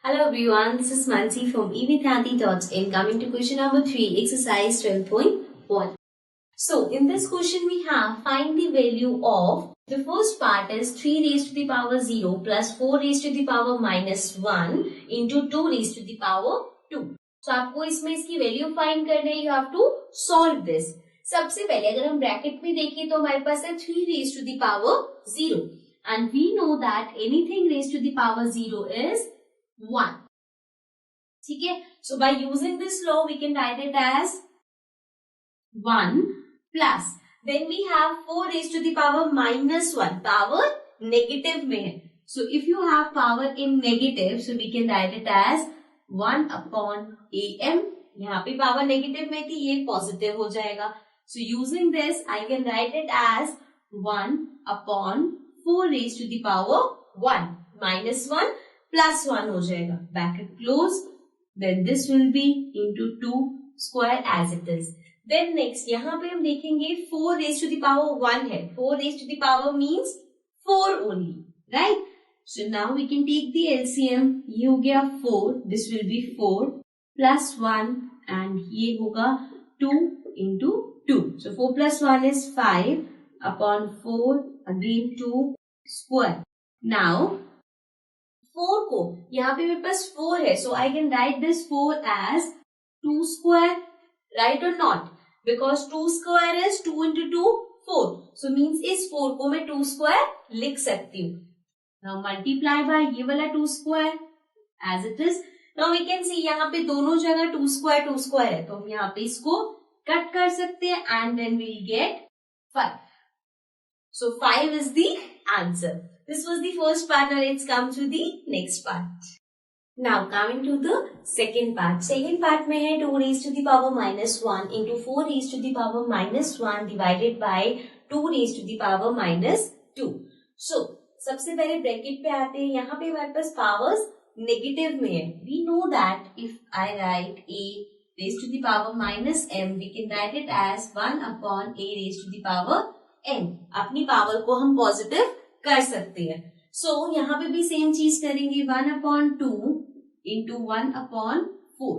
Hello everyone, this is Mansi from evthanti.in. Coming to question number 3, exercise 12.1. So in this question we have find the value of, the first part is 3 raised to the power 0 plus 4 raised to the power minus 1 into 2 raised to the power 2. So आपको इसमें इसकी value find करना है, you have to solve this. सबसे पहले अगर हम bracket में देखें तो हमारे पास है 3 raised to the power 0 and we know that anything raised to the power 0 is 1. ठीक है, so by using this law we can write it as 1 plus then we have 4 raised to the power minus 1. Power negative में है, so if you have power in negative so we can write it as 1 upon am. यहाँ पे power negative में थी, ये positive हो जाएगा. So using this I can write it as 1 upon 4 raised to the power 1 minus 1 plus 1 हो जाएगा. Bracket close. Then this will be into 2 square as it is. Then next यहाँ पे हम देखेंगे 4 raised to the power 1 है. 4 raised to the power means 4 only, right? So now we can take the LCM. ये हो गया 4. This will be 4 plus 1 and ये होगा 2 into 2. So 4 plus 1 is 5 upon 4 again 2 square. Now 4 को यहाँ पे मेरे पास 4 है, so I can write this 4 as 2 square, right or not? Because 2 square is 2 into 2 4, so means इस 4 को मैं 2 square लिख सकती हूँ. Now multiply by ये वाला 2 square as it is. Now we can see यहाँ पे दोनों जगह 2 square है, तो हम यहाँ पे इसको कट कर सकते हैं and then we'll get 5. So 5 is the answer. This was the first part. Now let's come to the next part. Now coming to the second part. Second part में है 2 raised to the power minus 1 into 4 raised to the power minus 1 divided by 2 raised to the power minus 2. So सबसे पहले bracket पे आते हैं. यहाँ पे हमारे पास पावर्स नेगेटिव में है. We know that if I write a raised to the power minus m, we can write it as 1 upon a raised to the power n. अपनी पावर को हम पॉजिटिव कर सकते हैं. So यहाँ पे भी सेम चीज करेंगे. 1 upon 2 into 1 upon 4,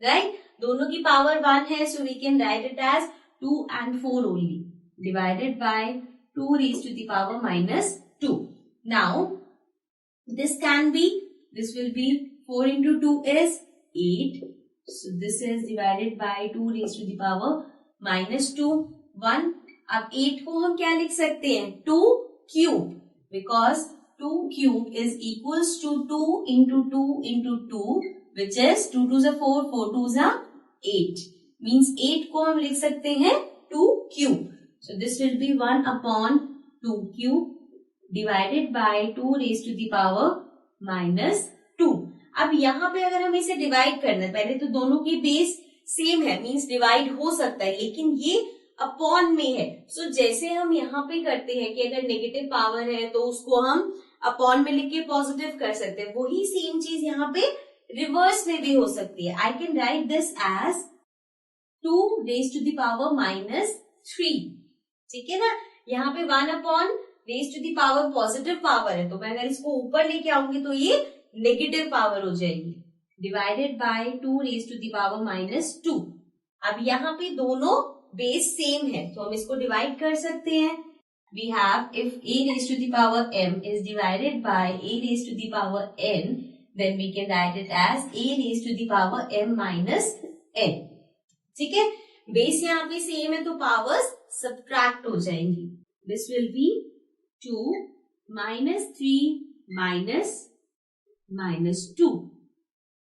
right? दोनों की पावर 1 है, so we can write it as 2 and 4 only divided by 2 raised to the power minus 2. Now this will be 4 into 2 is 8. So this is divided by 2 raised to the power minus 2. 1. अब 8 को हम क्या लिख सकते हैं? 2 cube. Because 2 cube is equals to 2 into 2 into 2, which is 2 2s are 4, 4 2s are 8. Means 8 को हम लिख सकते हैं 2 cube. So this will be 1 upon 2 cube divided by 2 raised to the power minus 2. अब यहाँ पे अगर हम इसे डिवाइड करना है, पहले तो दोनों की बेस सेम है, मीन्स डिवाइड हो सकता है, लेकिन ये अपॉन में है. सो जैसे हम यहाँ पे करते हैं कि अगर नेगेटिव पावर है तो उसको हम अपॉन में लिख के पॉजिटिव कर सकते हैं, वही सेम चीज यहाँ पे रिवर्स में भी हो सकती है. I can write this as 2 raise to the power minus 3. ठीक है ना. यहाँ पे 1 upon raise to the power positive power है, तो मैं अगर इसको ऊपर लेके आऊंगी तो ये नेगेटिव पावर हो जाएगी. Divided by 2 raise to the power minus 2. अब यहाँ पे दोनों बेस सेम है, तो हम इसको डिवाइड कर सकते हैं. We have if a raised to the power m is divided by a raised to the power n, then we can write it as a raised to the power m minus n. ठीक है. Base यहाँ पे same है तो powers subtract हो जाएंगी. This will be 2 minus 3 minus 2.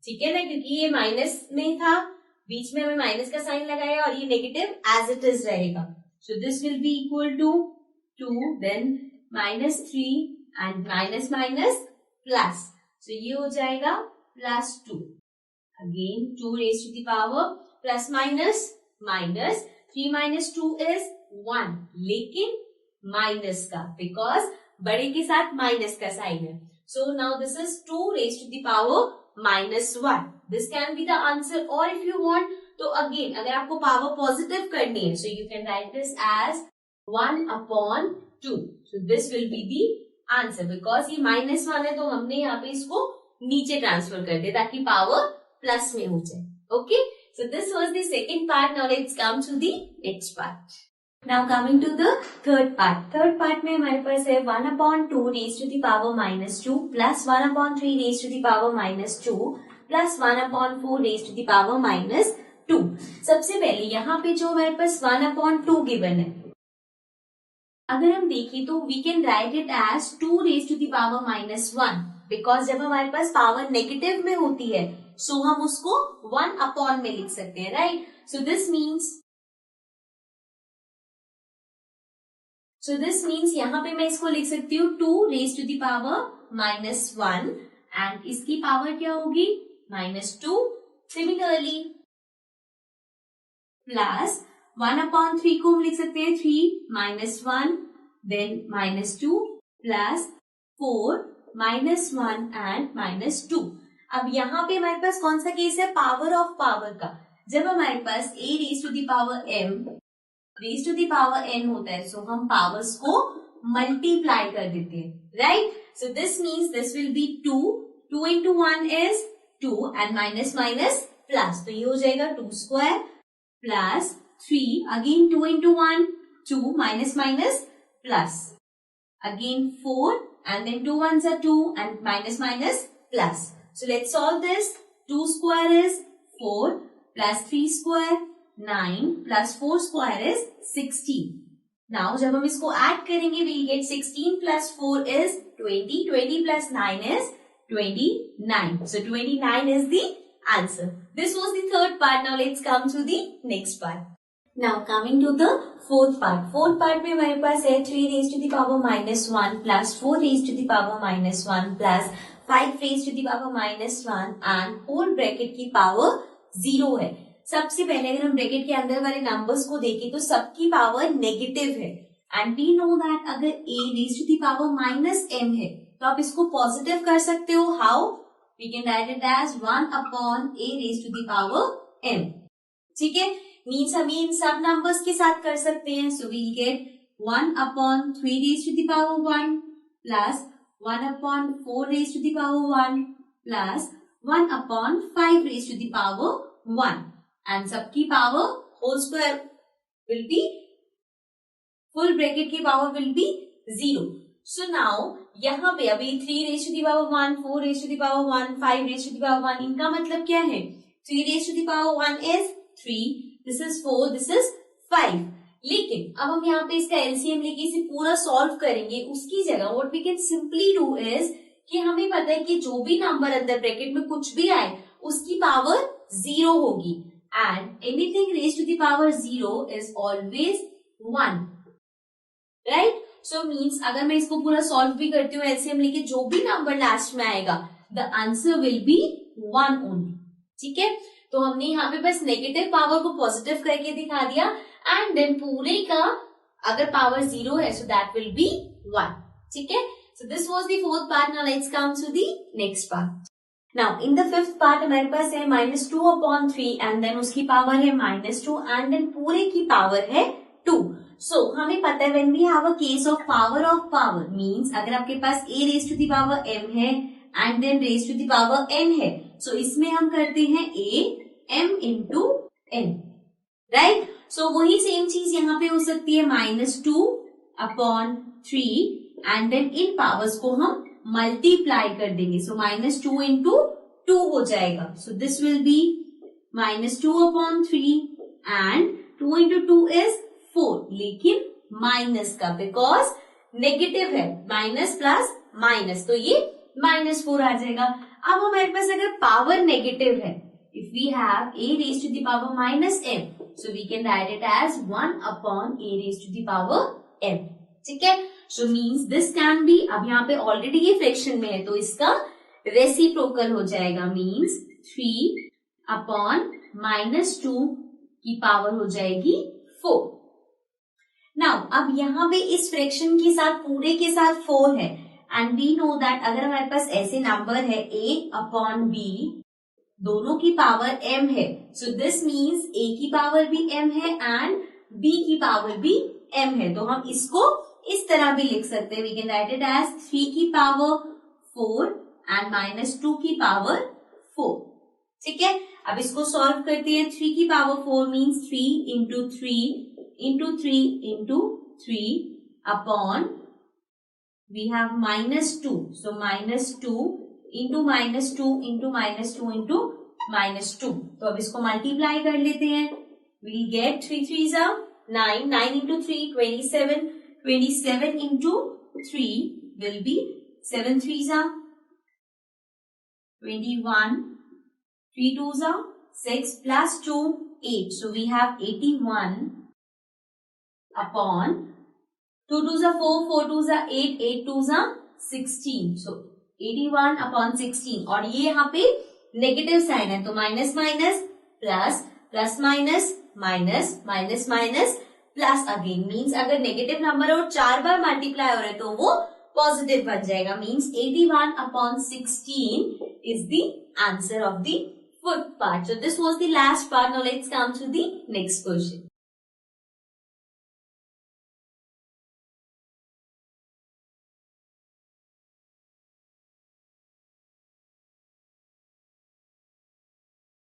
ठीक है ना, क्योंकि ये माइनस में था, बीच में हमें माइनस का साइन लगाया और ये नेगेटिव एज इट इज रहेगा. So this will be equal to 2 then minus 3 and minus minus plus, so ये हो जाएगा plus 2. Again 2 raise to the power plus minus 3 minus 2 is 1, लेकिन माइनस का, बिकॉज बड़े के साथ माइनस का साइन है. So now this is 2 raise to the power minus 1. This can be the answer, or if you want तो again अगर आपको पावर पॉजिटिव करनी है, so you can write this as 1 upon 2. So this will be the answer, because ये -1 है तो हमने यहाँ पे इसको नीचे ट्रांसफर कर दे ताकि पावर प्लस में हो जाए. Okay, so this was the second part. Now let's come to the next part. Now coming to the third part. Third part में हमारे पास है 1/2 raise to the power -2 plus 1/3 raise to the power -2 plus 1/4 raise to the power -2. सबसे पहले यहाँ पे जो हमारे पास 1/2 गिवन है, अगर हम देखें तो we can write it as 2 raise to the power -1, because जब हमारे पास पावर नेगेटिव में होती है सो हम उसको 1 में लिख सकते हैं, राइट. सो दिस मीन्स यहाँ पे मैं इसको लिख सकती हूँ 2 raise to the power -1 and इसकी पावर क्या होगी -2. सिमिलरली प्लस 1/3 को हम लिख सकते हैं 3 -1 देन -2 प्लस 4 -1 एंड -2. अब यहाँ पे हमारे पास कौन सा केस है, पावर ऑफ पावर का. जब हमारे पास a raise to the power m raise to the power n होता है सो हम पावर्स को मल्टीप्लाई कर देते हैं, right. So this means this will B 2 into 1 is 2 and minus plus, तो ये हो जाएगा 2 square plus 3 again 2 into 1 2 minus plus again 4 and then 2 ones are 2 and minus plus. So let's solve this. 2 square is 4 plus 3 square 9 plus 4 square is 16. Now जब हम इसको add करेंगे we'll get 16 plus 4 is 20. 20 plus 9 is 29. So 29 is the answer. This was the third part. Now let's come to the next part. Now coming to the fourth part. Fourth part में हमारे पास है 3 raised to the power -1 plus 4 raised to the power -1 plus 5 raised to the power -1 and whole bracket की power 0 है. सबसे पहले अगर हम ब्रैकेट के अंदर वाले नंबर्स को देखें तो सबकी पावर नेगेटिव है एंड वी नो दैट अगर a raised to the power -m है तो आप इसको पॉजिटिव कर सकते हो. How? We can write it as 1/a raised to the power m. ठीक है, मीन्स हम इन सब नंबर्स के साथ कर सकते हैं. So we get 1/3 raised to the power 1 plus 1/4 raised to the power 1 plus 1/5 raised to the power 1 and सबकी power whole square will be, full bracket की power will be 0. So now यहाँ पे अभी 3 raise to the power 1, 4 raise to the power 1, 5 raise to the power 1, इनका मतलब क्या है? 3 raise to the power 1 is 3, this is 4, this is 5. लेकिन अब हम यहाँ पे इसका एलसीएम लेके इसे पूरा सॉल्व करेंगे. उसकी जगह what we can simply do is कि हमें पता है कि जो भी नंबर अंदर ब्रैकेट में कुछ भी आए उसकी पावर 0 होगी and anything raised to the power 0 is always 1, right? So means अगर मैं इसको पूरा सॉल्व भी करती हूँ एलसीएम लेके जो भी नंबर लास्ट में आएगा the answer will be 1 only. ठीक है, तो हमने यहाँ पे बस नेगेटिव पावर को पॉजिटिव करके दिखा दिया एंड देन पूरे का अगर पावर 0 है so that will be 1. ठीक है, so this was the fourth part. Now let's come to the next part. Now in the fifth part हमारे पास है -2/3 and then उसकी पावर है -2 and then पूरे की पावर है 2. So हमें पता है when we have a case of power means अगर आपके पास a raised to the power m है and then raised to the power n है so इसमें हम करते हैं a m into n, right? So वही सेम चीज यहाँ पे हो सकती है -2/3 and then इन पावर्स को हम मल्टीप्लाई कर देंगे. सो -2 into 2 हो जाएगा. So this will be -2/3 and 2 into 2 is 4, लेकिन माइनस का बिकॉज नेगेटिव है, माइनस प्लस माइनस तो ये -4 आ जाएगा. अब हमारे पास अगर पावर नेगेटिव है, if we have a raised to the power -m so we can write it as 1/a raised to the power m. ठीक है, so means this can be, अब यहाँ पे ऑलरेडी ये फ्रैक्शन में है तो इसका रेसिप्रोकल हो जाएगा. मीन्स 3/-2 की पावर हो जाएगी 4. नाउ अब यहाँ पे इस फ्रैक्शन के साथ पूरे के साथ 4 है एंड वी नो दैट अगर हमारे पास ऐसे नंबर है a/b दोनों की पावर m है सो दिस मीन्स a की पावर भी m है एंड b की पावर भी m है. तो हम इसको इस तरह भी लिख सकते हैं. We can write it as 3 की पावर 4 एंड -2 की पावर 4. ठीक है, अब इसको सॉल्व करते हैं. 3 की power 4 means 3 into 3 into 3 into 3 upon we have -2. So -2 into -2 into -2 into -2. तो अब इसको मल्टीप्लाई कर लेते हैं. We'll get 3 3s are 9. 9 into 3 27. 27 into 3 will be 7 3s are 21. 3 2s are 6 plus 2 8. So we have 81 upon 2 2s are 4. 4 2s are 8. 8 2s are 16. So 81 upon 16. और ये यहाँ पे नेगेटिव साइन है तो minus minus plus plus minus minus minus minus plus again. Means अगर negative number और 4 बार multiply हो रहे तो वो पॉजिटिव बन जाएगा. Means 81 upon 16 is the answer of the fourth part. So this was the last part. Now let's come to the next question.